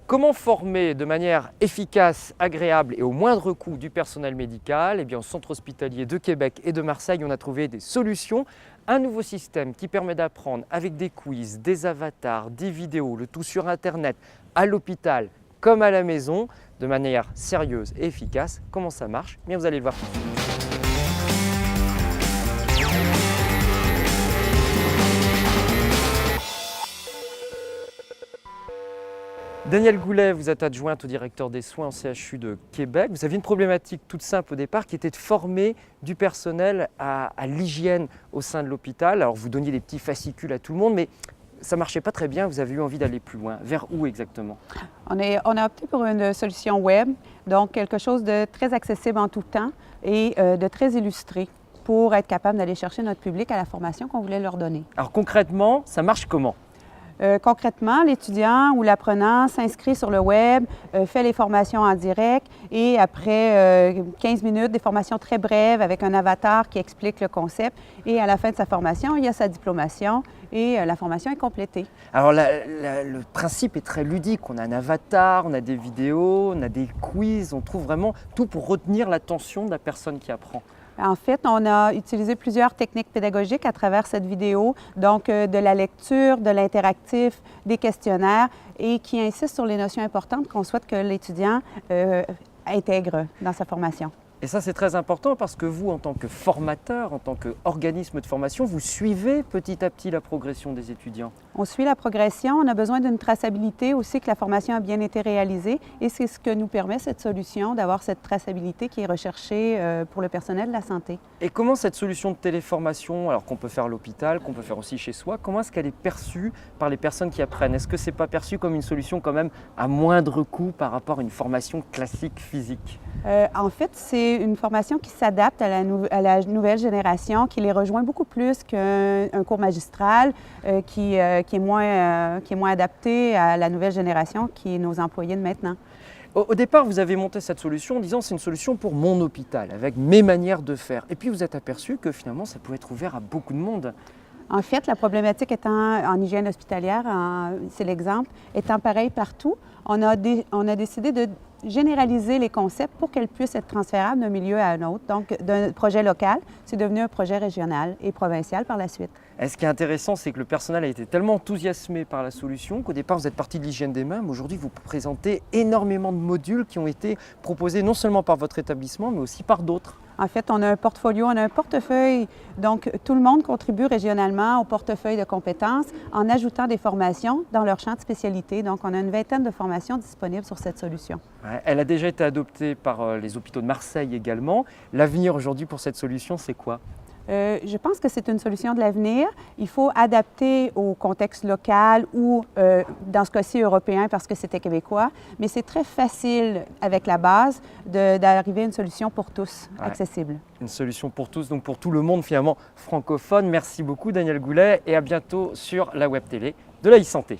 Comment former de manière efficace, agréable et au moindre coût du personnel médical? Eh bien, au centre hospitalier de Québec et de Marseille, on a trouvé des solutions. Un nouveau système qui permet d'apprendre avec des quiz, des avatars, des vidéos, le tout sur Internet, à l'hôpital comme à la maison, de manière sérieuse et efficace. Comment ça marche? Eh bien, vous allez le voir tout de suite. Danielle Goulet, vous êtes adjointe au directeur des soins en CHU de Québec. Vous aviez une problématique toute simple au départ qui était de former du personnel à l'hygiène au sein de l'hôpital. Alors vous donniez des petits fascicules à tout le monde, mais ça ne marchait pas très bien. Vous avez eu envie d'aller plus loin. Vers où exactement? On a opté pour une solution web, donc quelque chose de très accessible en tout temps et de très illustré pour être capable d'aller chercher notre public à la formation qu'on voulait leur donner. Alors concrètement, ça marche comment? Concrètement, l'étudiant ou l'apprenant s'inscrit sur le web, fait les formations en direct et après 15 minutes, des formations très brèves avec un avatar qui explique le concept. Et à la fin de sa formation, il y a sa diplomation et la formation est complétée. Alors le principe est très ludique. On a un avatar, on a des vidéos, on a des quiz, on trouve vraiment tout pour retenir l'attention de la personne qui apprend. En fait, on a utilisé plusieurs techniques pédagogiques à travers cette vidéo, donc de la lecture, de l'interactif, des questionnaires et qui insistent sur les notions importantes qu'on souhaite que l'étudiant intègre dans sa formation. Et ça, c'est très important parce que vous, en tant que formateur, en tant qu'organisme de formation, vous suivez petit à petit la progression des étudiants. On suit la progression, on a besoin d'une traçabilité aussi, que la formation a bien été réalisée et c'est ce que nous permet cette solution, d'avoir cette traçabilité qui est recherchée pour le personnel de la santé. Et comment cette solution de téléformation, alors qu'on peut faire à l'hôpital, qu'on peut faire aussi chez soi, comment est-ce qu'elle est perçue par les personnes qui apprennent? Est-ce que ce n'est pas perçu comme une solution quand même à moindre coût par rapport à une formation classique physique? En fait, c'est une formation qui s'adapte à la nouvelle génération, qui les rejoint beaucoup plus qu'un cours magistral, qui est moins adapté à la nouvelle génération, qui est nos employés de maintenant. Au départ, vous avez monté cette solution en disant c'est une solution pour mon hôpital, avec mes manières de faire. Et puis vous êtes aperçu que finalement, ça pouvait être ouvert à beaucoup de monde. En fait, la problématique étant en hygiène hospitalière, c'est l'exemple, étant pareil partout, on a décidé de généraliser les concepts pour qu'elles puissent être transférables d'un milieu à un autre. Donc, d'un projet local, c'est devenu un projet régional et provincial par la suite. Et ce qui est intéressant, c'est que le personnel a été tellement enthousiasmé par la solution qu'au départ, vous êtes parti de l'hygiène des mains, mais aujourd'hui, vous présentez énormément de modules qui ont été proposés non seulement par votre établissement, mais aussi par d'autres. En fait, on a un portfolio, on a un portefeuille. Donc, tout le monde contribue régionalement au portefeuille de compétences en ajoutant des formations dans leur champ de spécialité. Donc, on a une vingtaine de formations disponibles sur cette solution. Ouais, elle a déjà été adoptée par les hôpitaux de Marseille également. L'avenir aujourd'hui pour cette solution, c'est quoi? Je pense que c'est une solution de l'avenir. Il faut adapter au contexte local ou, dans ce cas-ci, européen parce que c'était québécois. Mais c'est très facile, avec la base, d'arriver à une solution pour tous, accessible. Une solution pour tous, donc pour tout le monde finalement francophone. Merci beaucoup Danielle Goulet et à bientôt sur la web télé de la e-santé.